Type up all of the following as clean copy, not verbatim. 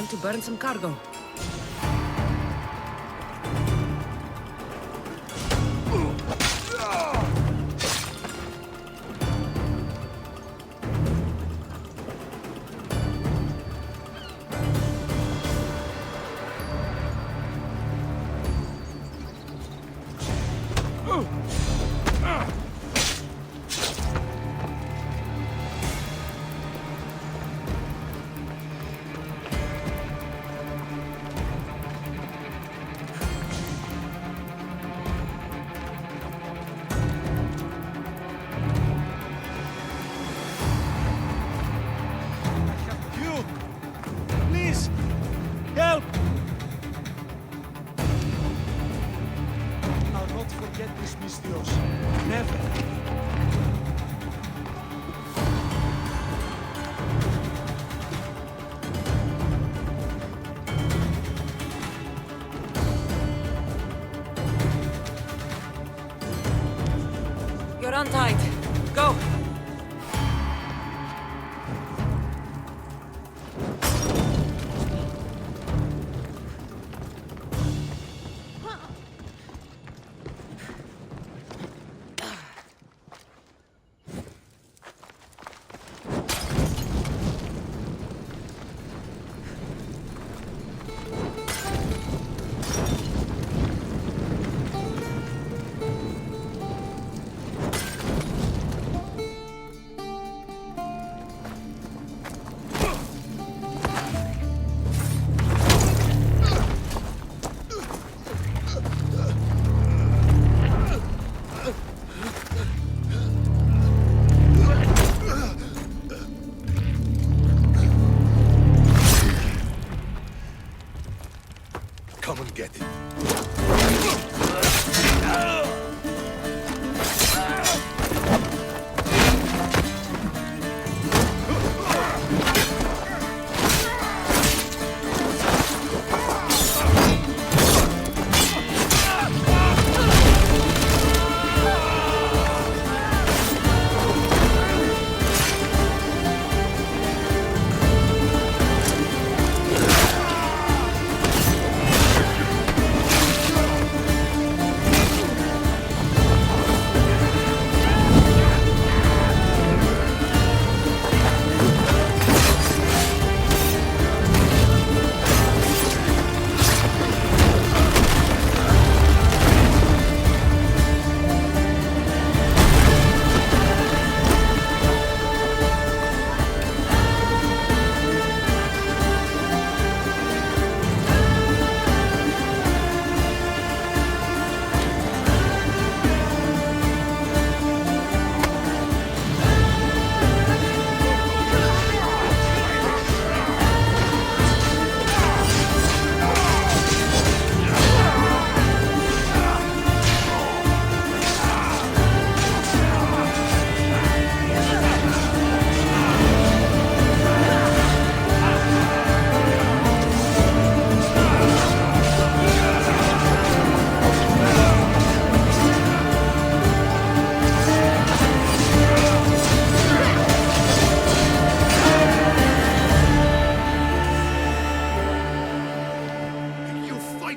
To burn some cargo. You're untied. Go! Come and get it.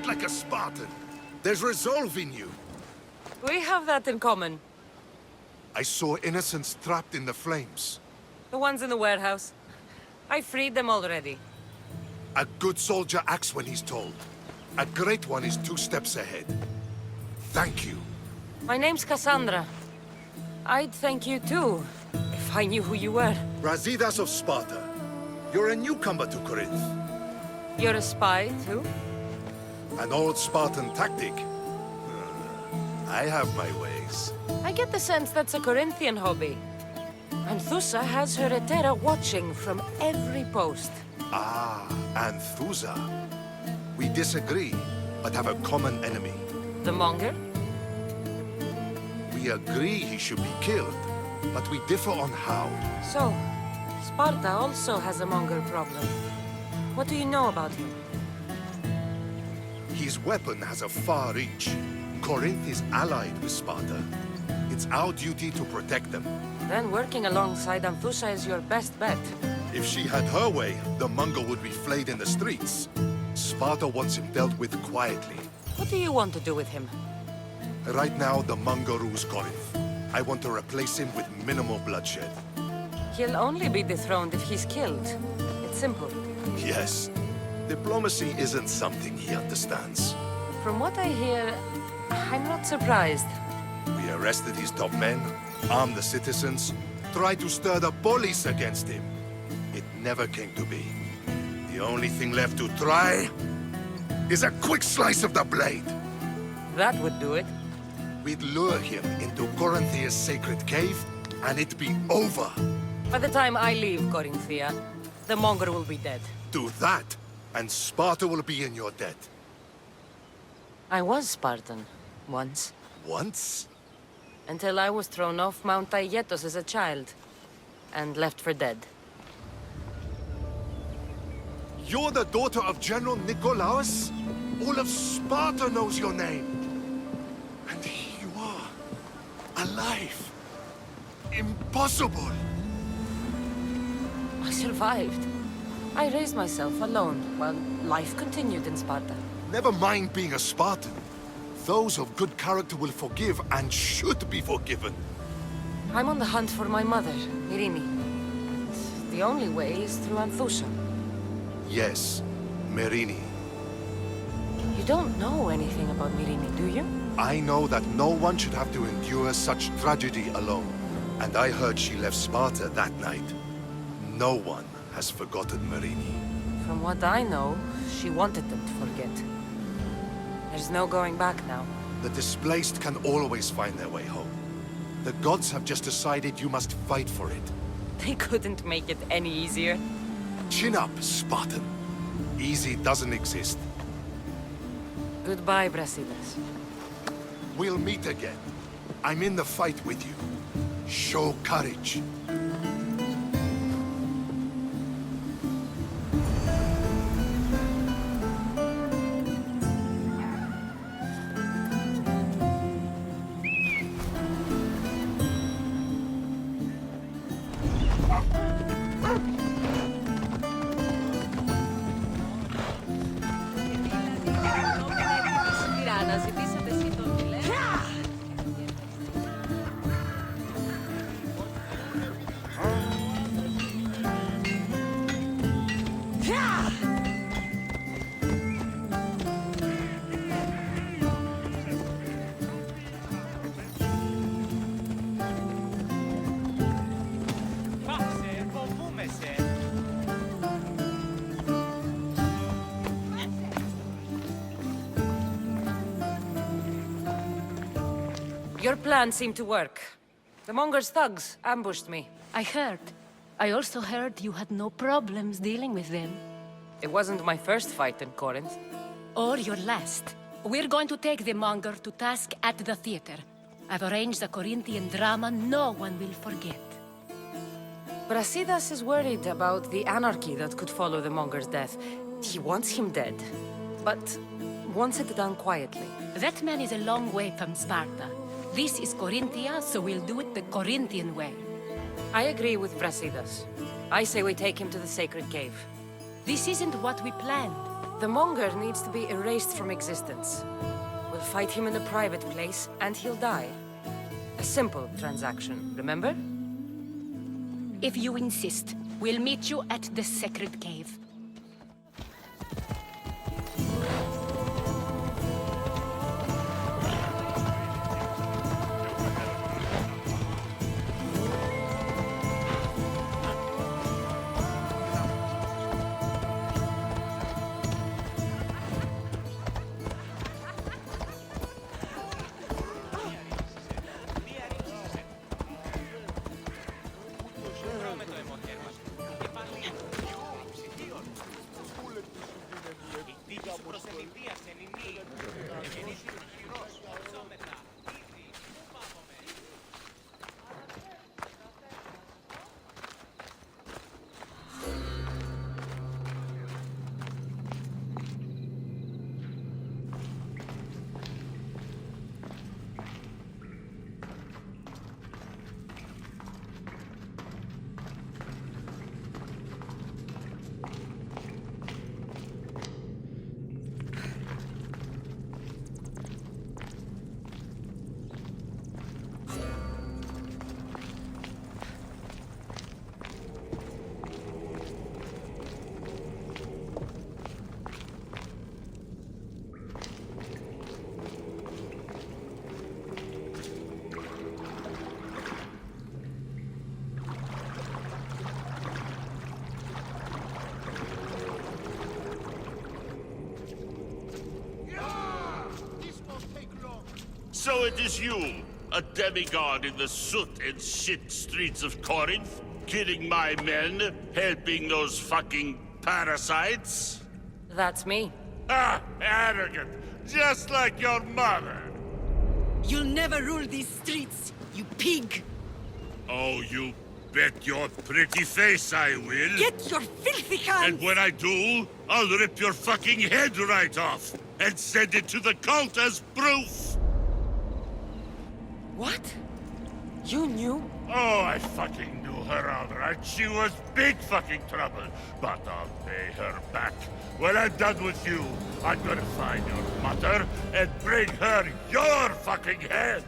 Like a Spartan. There's resolve in you. We have that in common. I saw innocents trapped in the flames. The ones in the warehouse. I freed them already. A good soldier acts when he's told. A great one is 2 steps ahead. Thank you. My name's Kassandra. I'd thank you too, if I knew who you were. Brasidas of Sparta. You're a newcomer to Corinth. You're a spy too? An old Spartan tactic. I have my ways. I get the sense that's a Corinthian hobby. And Thusa has her Etera watching from every post. Ah, Anthusa. We disagree, but have a common enemy. The Monger? We agree he should be killed, but we differ on how. So, Sparta also has a Monger problem. What do you know about him? His weapon has a far reach. Corinth is allied with Sparta. It's our duty to protect them. Then working alongside Anthusa is your best bet. If she had her way, the Monger would be flayed in the streets. Sparta wants him dealt with quietly. What do you want to do with him? Right now, the Monger rules Corinth. I want to replace him with minimal bloodshed. He'll only be dethroned if he's killed. It's simple. Yes. Diplomacy isn't something he understands. From what I hear, I'm not surprised. We arrested his top men, armed the citizens, tried to stir the police against him. It never came to be. The only thing left to try is a quick slice of the blade. That would do it. We'd lure him into Corinthia's sacred cave, and it'd be over. By the time I leave Corinthia, the Monger will be dead. Do that, and Sparta will be in your debt. I was Spartan, once. Once? Until I was thrown off Mount Aietos as a child, and left for dead. You're the daughter of General Nikolaos? All of Sparta knows your name. And here you are, alive. Impossible. I survived. I raised myself alone, while life continued in Sparta. Never mind being a Spartan. Those of good character will forgive and should be forgiven. I'm on the hunt for my mother, Myrini. And the only way is through Anthusa. Yes, Myrini. You don't know anything about Myrini, do you? I know that no one should have to endure such tragedy alone. And I heard she left Sparta that night. No one has forgotten Myrini. From what I know, she wanted them to forget. There's no going back now. The displaced can always find their way home. The gods have just decided you must fight for it. They couldn't make it any easier. Chin up, Spartan. Easy doesn't exist. Goodbye, Brasidas. We'll meet again. I'm in the fight with you. Show courage. Your plan seemed to work. The Monger's thugs ambushed me. I heard. I also heard you had no problems dealing with them. It wasn't my first fight in Corinth. Or your last. We're going to take the Monger to task at the theater. I've arranged a Corinthian drama no one will forget. Brasidas is worried about the anarchy that could follow the Monger's death. He wants him dead, but wants it done quietly. That man is a long way from Sparta. This is Corinthia, so we'll do it the Corinthian way. I agree with Brasidas. I say we take him to the sacred cave. This isn't what we planned. The Monger needs to be erased from existence. We'll fight him in a private place, and he'll die. A simple transaction, remember? If you insist, we'll meet you at the sacred cave. So it is you, a demigod in the soot and shit streets of Corinth, killing my men, helping those fucking parasites? That's me. Ah, arrogant, just like your mother. You'll never rule these streets, you pig! Oh, you bet your pretty face I will. Get your filthy hands! And when I do, I'll rip your fucking head right off and send it to the cult as proof. What? You knew? Oh, I fucking knew her all right. She was big fucking trouble. But I'll pay her back. When I'm done with you, I'm gonna find your mother and bring her your fucking head.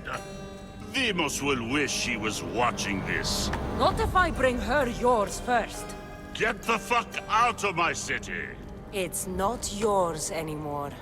Demos will wish she was watching this. Not if I bring her yours first. Get the fuck out of my city. It's not yours anymore.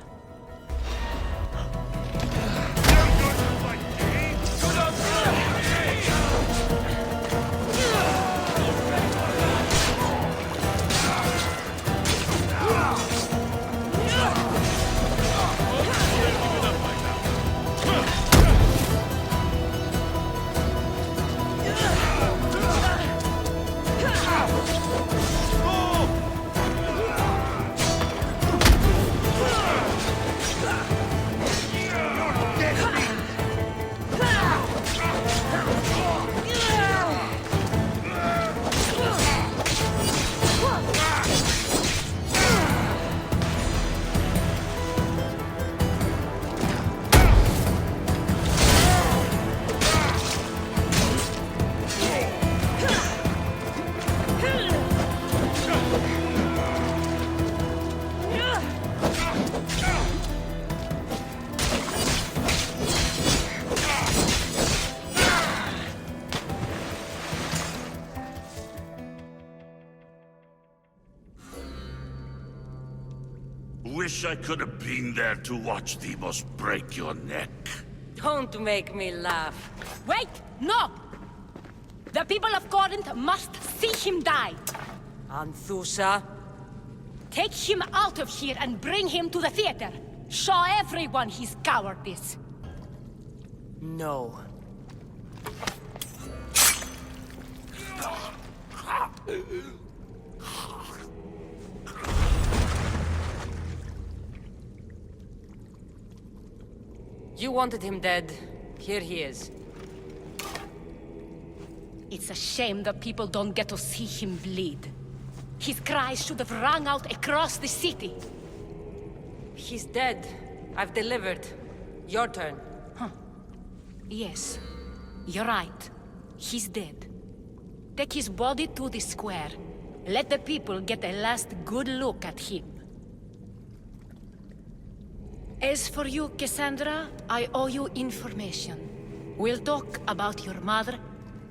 Wish I could have been there to watch Demos break your neck. Don't make me laugh. Wait! No! The people of Corinth must see him die! Anthusa? Take him out of here and bring him to the theater! Show everyone his cowardice! No. You wanted him dead. Here he is. It's a shame that people don't get to see him bleed. His cries should have rung out across the city. He's dead. I've delivered. Your turn. Yes, you're right. He's dead. Take his body to the square. Let the people get a last good look at him. As for you, Kassandra, I owe you information. We'll talk about your mother,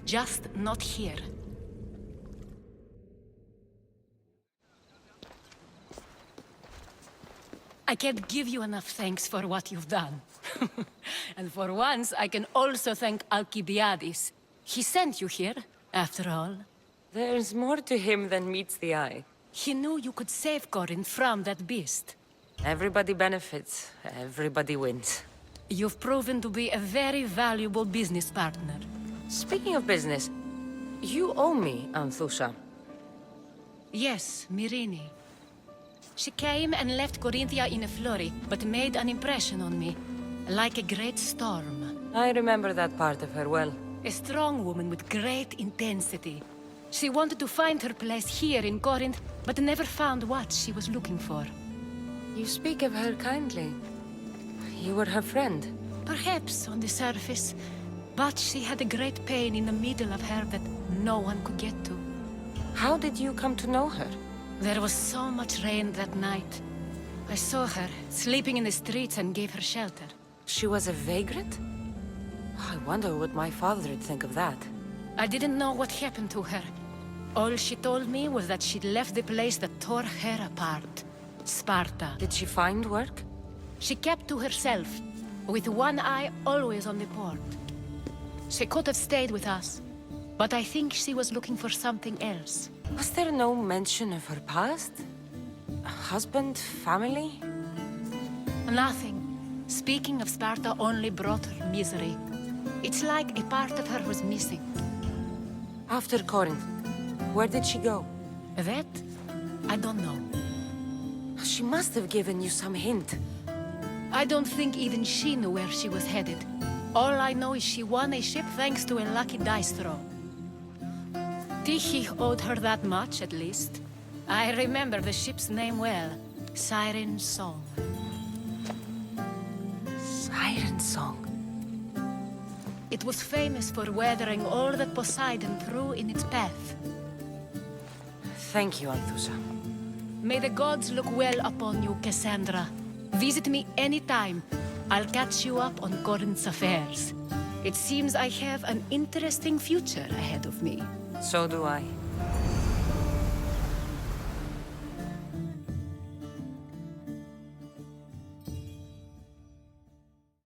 just not here. I can't give you enough thanks for what you've done. And for once, I can also thank Alcibiades. He sent you here, after all. There's more to him than meets the eye. He knew you could save Corinth from that beast. Everybody benefits. Everybody wins. You've proven to be a very valuable business partner. Speaking of business, you owe me, Anthusa. Yes, Myrine. She came and left Corinthia in a flurry, but made an impression on me, like a great storm. I remember that part of her well. A strong woman with great intensity. She wanted to find her place here in Corinth, but never found what she was looking for. You speak of her kindly. You were her friend. Perhaps on the surface, but she had a great pain in the middle of her that no one could get to. How did you come to know her? There was so much rain that night. I saw her, sleeping in the streets, and gave her shelter. She was a vagrant? I wonder what my father would think of that. I didn't know what happened to her. All she told me was that she'd left the place that tore her apart. Sparta. Did she find work? She kept to herself, with one eye always on the port. She could have stayed with us, but I think she was looking for something else. Was there no mention of her past? A husband? Family? Nothing. Speaking of Sparta only brought her misery. It's like a part of her was missing. After Corinth, where did she go? That? I don't know. She must have given you some hint. I don't think even she knew where she was headed. All I know is she won a ship thanks to a lucky dice throw. Tyche owed her that much, at least. I remember the ship's name well. Siren Song. Siren Song. It was famous for weathering all that Poseidon threw in its path. Thank you, Althusa. May the gods look well upon you, Kassandra. Visit me anytime. I'll catch you up on Corinth's affairs. It seems I have an interesting future ahead of me. So do I.